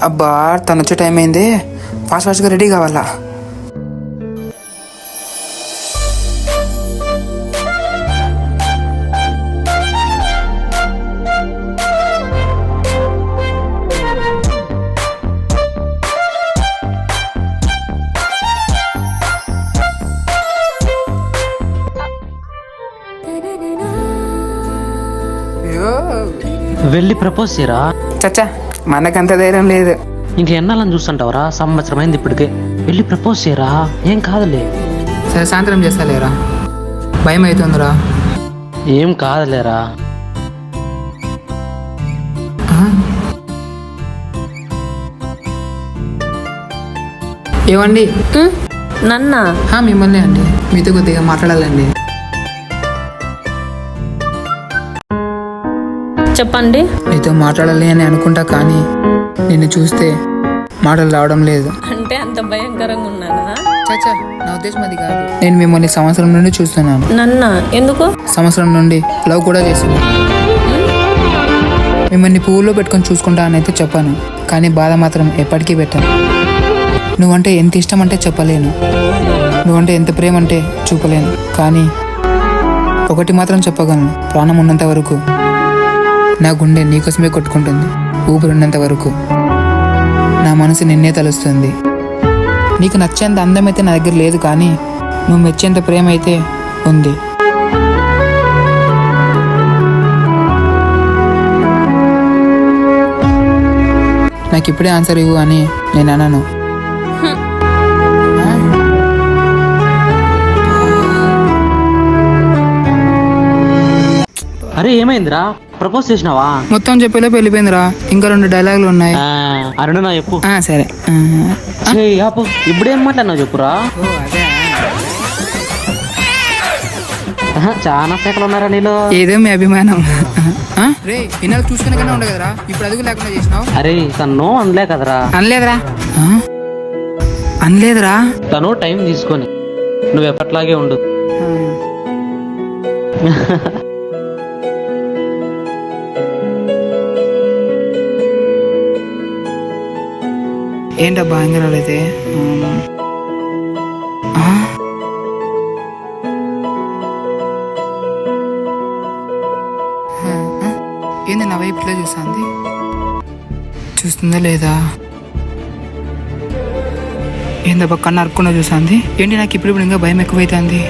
అబ్బా తను వచ్చే టైం అయింది, ఫాస్ట్ ఫాస్ట్గా రెడీ కావాలా. వెళ్ళి ప్రపోజ్ చేయరా. చచ్చా మనకంత ధైర్యం లేదు. ఇంక ఎన్నాలని చూస్తుంటావరా, సంవత్సరం అయింది ఇప్పటికే. వెళ్ళి ప్రపోజ్ చేయరా, ఏం కాదులే. సరే సాయంత్రం చేస్తాలేరా, భయం అవుతుందిరా. ఏం కాదులేరా. ఏమండి? నన్నా? మిమ్మల్ని అండి, మీతో కొద్దిగా మాట్లాడాలండి. చెప్పండి. నీతో మాట్లాడాలి అని అనుకుంటా, కానీ నిన్ను చూస్తే మాటలు రావడం లేదు. అంటే అంత భయంకరంగా ఉన్నానా? చచ్చా నా ఉద్దేశం అది కాదు. నేను మిమ్మల్ని సంవత్సరం నుండి చూస్తున్నాను. నన్నా? ఎందుకు? సంవత్సరం నుండి లవ్ కూడా చేస్తున్నాను. మిమ్మల్ని పువ్వులో పెట్టుకొని చూసుకుంటా అని అయితే చెప్పాను, కానీ బాధ మాత్రం ఎప్పటికీ పెట్టాను. నువ్వంటే ఎంత ఇష్టం అంటే చెప్పలేను, నువ్వంటే ఎంత ప్రేమ అంటే చూపలేను. కానీ ఒకటి మాత్రం చెప్పగలను, ప్రాణం ఉన్నంత వరకు నా గుండె నీకోసమే కొట్టుకుంటుంది. ఊపిరి ఉన్నంత వరకు నా మనసు నిన్నే తలుస్తుంది. నీకు నచ్చేంత అందమైతే నా దగ్గర లేదు, కానీ నువ్వు మెచ్చేంత ప్రేమ అయితే ఉంది. నాకు ఇప్పుడే ఆన్సర్ ఇవ్వు అని నేను అన్నాను. అరే ఏమైందిరా, ప్రపోజ్ చేసినావా? మొత్తం చెప్పేలో వెళ్ళిపోయిందిరా, ఇంకా 2 డైలాగులు ఉన్నాయి. అరుణ నా చెప్పు. సరే. ఇప్పుడేం మాట్లాడినావు చెప్పురా. చాలా సేకలు ఉన్నారా నీలో. ఏదో మీ అభిమానం. రే వినాలి చూసుకునే కన్నా ఉండే కదరా, ఇప్పుడు అదుగు లేకుండా చేసినావు. అరే తను అనలే కదరా. అనలేదురా. తను టైం తీసుకొని నువ్వు ఎప్పట్లాగే ఉండు. ఏంటబ్బా ఇంకా రాలేదే? ఏంది నా వైపు ఇట్లా చూస్తుంది? చూస్తుందా లేదా? ఏందబ్బా కన్ను అరుకుండా చూస్తుంది? ఏంటి నాకు ఇప్పుడు ఇంకా భయం ఎక్కువైతుంది.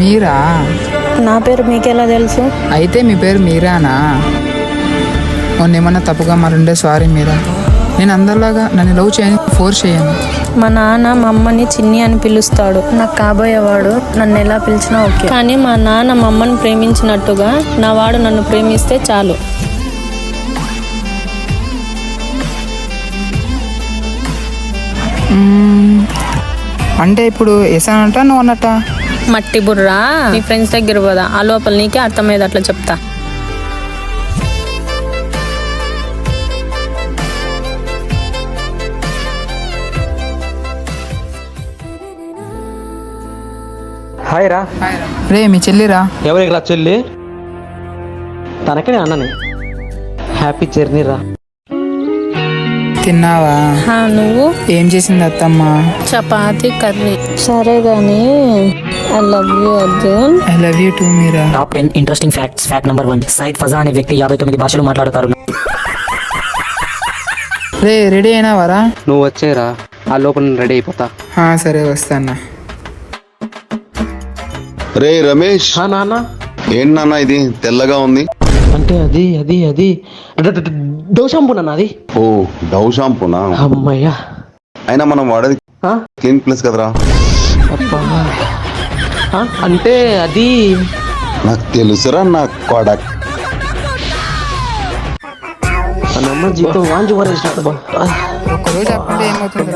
మీరా? నా పేరు మీకెలా తెలుసు? అయితే మీ పేరు మీరానా? మొన్నేమన్నా తప్పుగా మారుండే సారీ మీరా. నేను అందరిలాగా నన్ను లవ్ చేయని ఫోర్స్ చేయను. మా నాన్న మా అమ్మని చిన్ని అని పిలుస్తాడు. నాకు కాబోయేవాడు నన్ను ఎలా పిలిచినా ఓకే, కానీ మా నాన్న మా అమ్మని ప్రేమించినట్టుగా నా వాడు నన్ను ప్రేమిస్తే చాలు. అంటే ఇప్పుడు ఎసానంట నువ్వు అన్నట్ట? మట్టి బుర్రా, నీ ఫ్రెండ్స్ దగ్గర పోదా, ఆ లోపల నీకే అర్థమయ్యేది అట్లా చెప్తా. హాయ్ రా. రే మీ చెల్లిరా. ఎవరికి రా చెల్లి? తనకే అన్నని. హ్యాపీ జర్నీ రా. తిన్నావా? నువ్వు? ఏం చేసింది అత్తమ్మ? చపాతి కర్రీ. సరే గాని I love you Arjun. I love you too Meera. Top 10 interesting facts. Fact number 1, Ziad Fazah అనే వ్యక్తి 59 భాషలు మాట్లాడతారు. రే రెడీ అయినావారా? నువ్వు వచ్చేరా, ఆ లోపల రెడీ అయిపోతా. సరే వస్తానా. రే రమేష్. నాన్న ఏంటి నాన్న ఇది తెల్లగా ఉంది? అంటే అది అది అది డవ్ షాంపూ నాన్న. అది ఓ డవ్ షాంపూనా? అమ్మయ్యా. అయినా మనం వాడేది క్లీన్ ప్లస్ కదరా. అంటే అది నాకు తెలుసురా నా కొడక్. అమ్మ జీవితం వాంచి వరేసినట్టు. ఒక్కరోజు ఆపుకుంటే ఏమవుతుంది?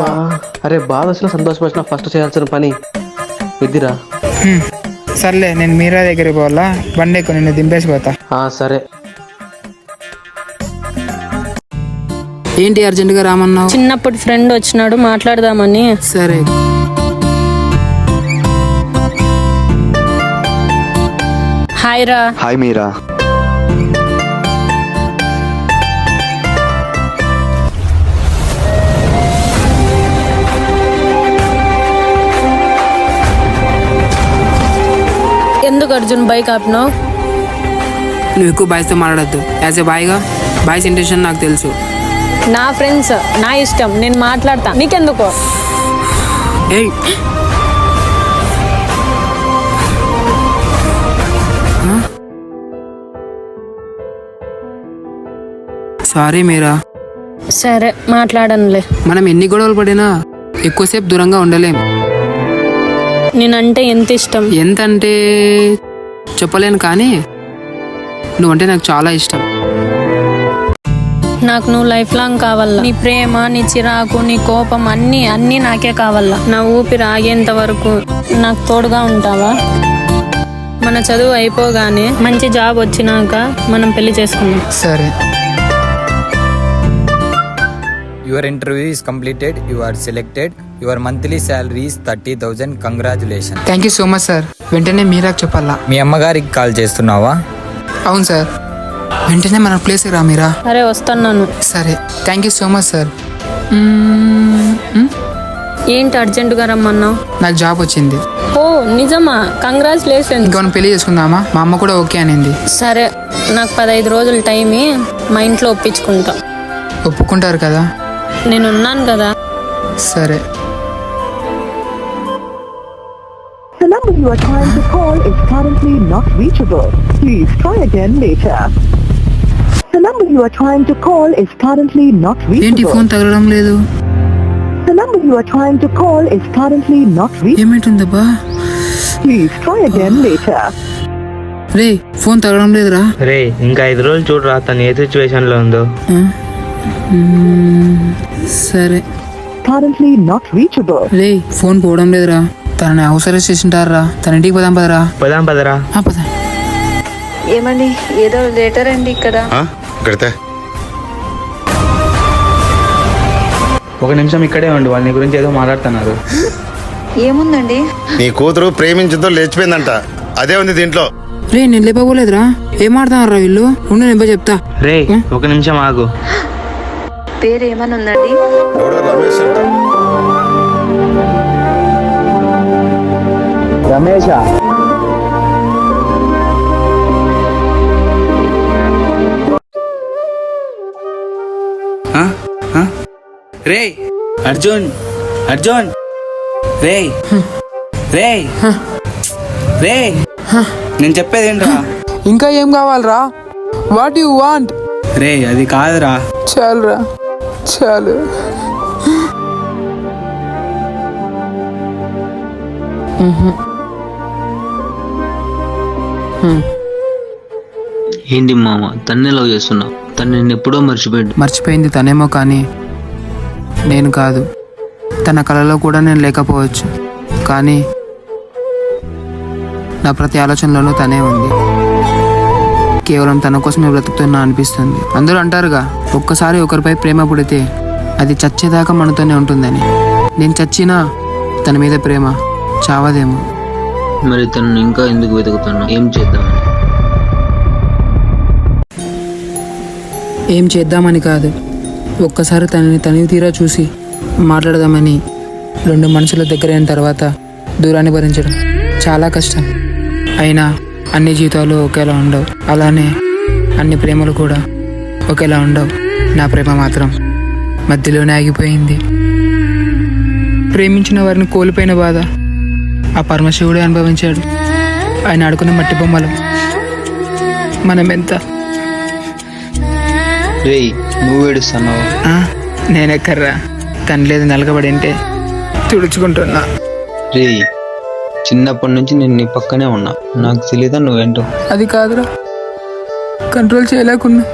అరే బాధ వచ్చినా సంతోషపరిచిన ఫస్ట్ చేయాల్సిన పని ఇదిరా. సర్లే నేను మీరా దగ్గరికి పోవాలా, బండి ఎక్కువ నిన్ను దింపేసిపోతా. సరే. ఏంటి అర్జెంటుగా రామన్నావు? చిన్నప్పటి ఫ్రెండ్ వచ్చినాడు, మాట్లాడదామని. సరే. హాయ్ రా. హాయ్ మీరా. ఎందుకు అర్జున్ బైక్ ఆపినావు? నువ్వు ఎక్కువ బాయ్స్తో మాట్లాడద్దు. యాజ్ ఎ బాయ్గా బాయ్స్ ఇంటెన్షన్ నాకు తెలుసు. నా ఫ్రెండ్స్, నా ఇష్టం, నేను మాట్లాడతా, నీకెందుకు? ఏయ్ సారీ మీరా. సరే మాట్లాడనులే. మనం ఎన్ని గొడవలు పడినా ఎక్కువసేపు దూరంగా ఉండలేం. నేనంటే ఎంత ఇష్టం. ఎంత అంటే చెప్పలేను, కానీ నువ్వంటే నాకు చాలా ఇష్టం. నాకు నువ్వు లైఫ్ లాంగ్ కావాలా. నీ ప్రేమ, నీ చిరాకు, నీ కోపం అన్నీ అన్నీ నాకే కావాలా. నా ఊపిరి ఆగేంత వరకు నాకు తోడుగా ఉంటావా? మన చదువు అయిపోగానే మంచి జాబ్ వచ్చినాక మనం పెళ్లి చేసుకుందాం. సరే. Your interview is completed. You are selected. Your monthly salary is 30,000. Congratulations. Thank you so much sir. వెంటనే మీరాకు చెప్పాలా? మీ అమ్మగారికి కాల్ చేస్తున్నావా? అవును సార్. వెంటనే మన ప్లేస్కి రా మీరా. సరే వస్తున్నాను. సరే, thank you so much sir. ఏంటి అర్జెంటుగా రమ్మన్నావు? నాకు జాబ్ వచ్చింది. ఓ నిజమా? కంగ్రాచులేషన్స్. ఇంకా మనం పెళ్లి చేసుకుందామా? మా అమ్మ కూడా ఓకే అనింది. సరే, నాకు 15 రోజులు టైం మా ఇంట్లో ఒప్పించుకుంటా. ఒప్పుకుంటారు కదా? నేనున్నాను కదా. సరే. The number you are trying to call is currently not reachable. Please try again later. The number you are trying to call is currently not ఏంటి reachable. ఫోన్ తగలడం లేదు? The number you are trying to call is currently not reachable. ఏమిటిందబ్బా? Please try again later. రే, phone తగలడం లేదురా. రే, ఇంకా 5 రోజులు చూడరా తను ఏ సిచ్యువేషన్ లో ఉందో. సరే. Currently not reachable. Ray, phone పోవడం లేదురా. తనని హౌస్ అరెస్ట్ చేసింటారా? తన ఇంటికి పోదాం పదరా. పదరా. పద. ఏమండి, ఏదో లెటర్ అండి ఇక్కడ. ఇక్కడితే ఒక నిమిషం ఇక్కడే ఉండి వాళ్ళ గురించి ఏదో మాట్లాడుతున్నారు. ఏముందండి? నీ కూతురు ప్రేమించుతో లేచిపోయిందంట. అదే ఉంది దీంట్లో. రే, నేను లేపబోలేదురా. ఏం ఆడుతున్నారా వీళ్ళు? ఉండు, నేను చెప్తా. రే, ఒక నిమిషం ఆగు. పేరు ఏమని ఉందండి? ఎవడో రమేష్ అంట. రమేష్. రే అర్జున్, అర్జున్, రే రే రే, నేను చెప్పేది ఏంట్రా? ఇంకా ఏం కావాలరా? What you want? రే అది కాదురా. చాలురా, చాలు. ఏంటి మామ, తన్నే లవ్ చేస్తున్నావు? తను నేను ఎప్పుడో మర్చిపోయింది తనేమో, కానీ నేను కాదు. తన కళలో కూడా నేను లేకపోవచ్చు, కానీ నా ప్రతి ఆలోచనలోనూ తనే ఉంది. కేవలం తన కోసమే బ్రతుకుతున్నా అనిపిస్తుంది. అందరూ అంటారుగా, ఒక్కసారి ఒకరిపై ప్రేమ పుడితే అది చచ్చేదాకా మనతోనే ఉంటుందని. నేను చచ్చినా తన మీద ప్రేమ చావదేమో. మరి తను ఇంకా ఎందుకు వెతుకుతున్నావు? ఏం చేద్దామని కాదు, ఒక్కసారి తనని తనివి తీరా చూసి మాట్లాడదామని. 2 మనుషుల దగ్గరైన తర్వాత దూరాన్ని భరించడం చాలా కష్టం. అయినా అన్ని జీవితాలు ఒకేలా ఉండవు, అలానే అన్ని ప్రేమలు కూడా ఒకేలా ఉండవు. నా ప్రేమ మాత్రం మధ్యలోనే ఆగిపోయింది. ప్రేమించిన వారిని కోల్పోయిన బాధ ఆ పరమశివుడే అనుభవించాడు. ఆయన ఆడుకున్న మట్టి బొమ్మలు మనం ఎంత. నువ్వు ఏడుస్తున్నావు? నేనెక్కర్రా, తను లేదు నలగబడి ఉంటే తుడుచుకుంటున్నా. రే, చిన్నప్పటి నుంచి నేను నీ పక్కనే ఉన్నా, నాకు తెలీదా నువ్వేంటో? అది కాదురా, కంట్రోల్ చేయలేకున్నా,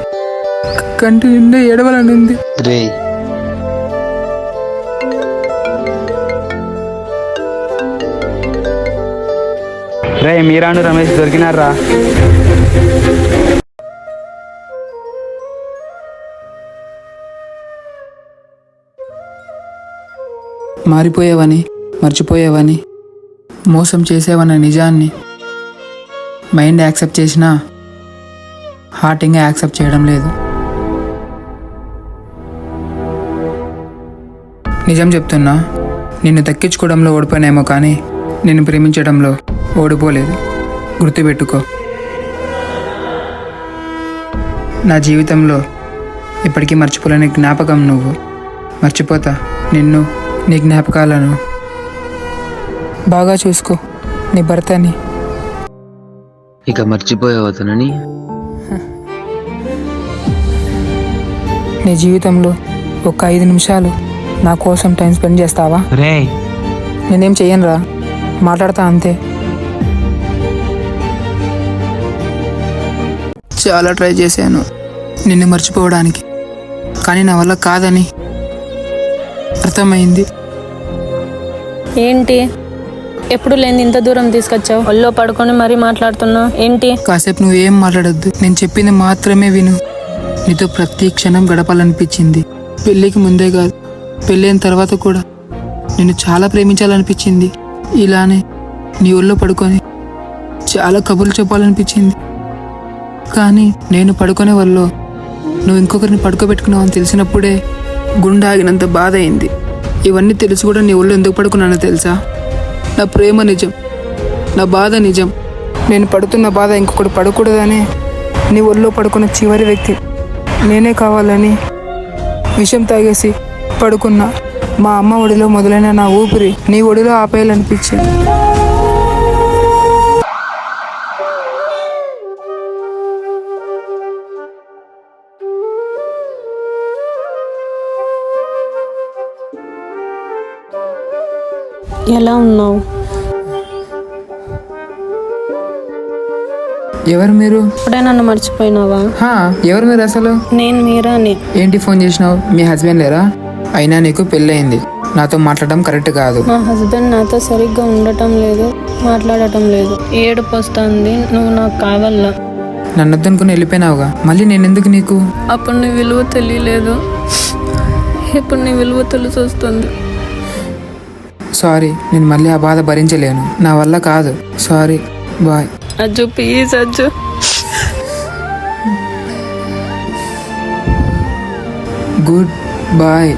కంటి నిండా ఏడవలని ఉంది. రే, రే, మీరాను రమేష్ దొరికినారా? మారిపోయావని, మర్చిపోయావని, మోసం చేసేవన్న నిజాన్ని మైండ్ యాక్సెప్ట్ చేసినా హార్ట్ ఇంకా యాక్సెప్ట్ చేయడం లేదు. నిజం చెప్తున్నా, నిన్ను దక్కించుకోవడంలో ఓడిపోయినేమో కానీ నిన్ను ప్రేమించడంలో ఓడిపోలేదు. గుర్తుపెట్టుకో. నా జీవితంలో ఇప్పటికీ మర్చిపోలేని జ్ఞాపకం నువ్వు. మర్చిపోతా నిన్ను, నీ జ్ఞాపకాలను. బాగా చూసుకో నీ భర్తని. ఇక మర్చిపోయావు అతనని? నీ జీవితంలో ఒక 5 నిమిషాలు నా కోసం టైం స్పెండ్ చేస్తావా? రే నేనేం చెయ్యనురా, మాట్లాడతా అంతే. చాలా ట్రై చేశాను నిన్ను మర్చిపోవడానికి, కానీ నా వల్ల కాదని అర్థమైంది. ఏంటి ఎప్పుడు లేని ఇంత దూరం తీసుకొచ్చావు? ఒళ్ళో పడుకొని మరీ మాట్లాడుతున్నావు ఏంటి? కాసేపు నువ్వేం మాట్లాడొద్దు, నేను చెప్పింది మాత్రమే విను. నీతో ప్రతి క్షణం గడపాలనిపించింది. పెళ్ళికి ముందే కాదు, పెళ్ళైన తర్వాత కూడా నిన్ను చాలా ప్రేమించాలనిపించింది. ఇలానే నీ ఒళ్ళో పడుకొని చాలా కబుర్లు చెప్పాలనిపించింది. కానీ నేను పడుకునే వల్ల నువ్వు ఇంకొకరిని పడుకోబెట్టుకున్నావు అని తెలిసినప్పుడే గుండె ఆగినంత బాధ అయింది. ఇవన్నీ తెలిసి కూడా నీ ఒళ్ళు ఎందుకు పడుకున్నానో తెలుసా? నా ప్రేమ నిజం, నా బాధ నిజం. నేను పడుతున్న బాధ ఇంకొకటి పడకూడదని నీ ఒళ్ళో పడుకున్న చివరి వ్యక్తి నేనే కావాలని విషం తాగేసి పడుకున్నా. మా అమ్మ ఒడిలో మొదలైన నా ఊపిరి నీ ఒడిలో ఆపేయాలనిపించింది. ఎలా ఉన్నావు? ఎవరు మీరు? ఇప్పుడే నన్ను మర్చిపోయినావా? ఎవరు మీరు అసలు? నేను మీరాని. ఏంటి ఫోన్ చేసినావు? మీ హస్బెండ్ లేరా? అయినా నీకు పెళ్ళయింది, నాతో మాట్లాడడం కరెక్ట్ కాదు. మా హస్బెండ్ నాతో సరిగ్గా ఉండటం లేదు, మాట్లాడటం లేదు. ఏడుపు వస్తుంది. నువ్వు నాకు కావాలా? నన్ను వద్దనుకుని వెళ్ళిపోయినావుగా, మళ్ళీ నేనెందుకు నీకు? అప్పుడు నీ విలువ తెలియలేదు, ఇప్పుడు నీ విలువ తెలిసి వస్తుంది. సారీ, నేను మళ్ళీ ఆ బాధ భరించలేను, నా వల్ల కాదు. Sorry, bye. Ajju please Ajju. Good bye.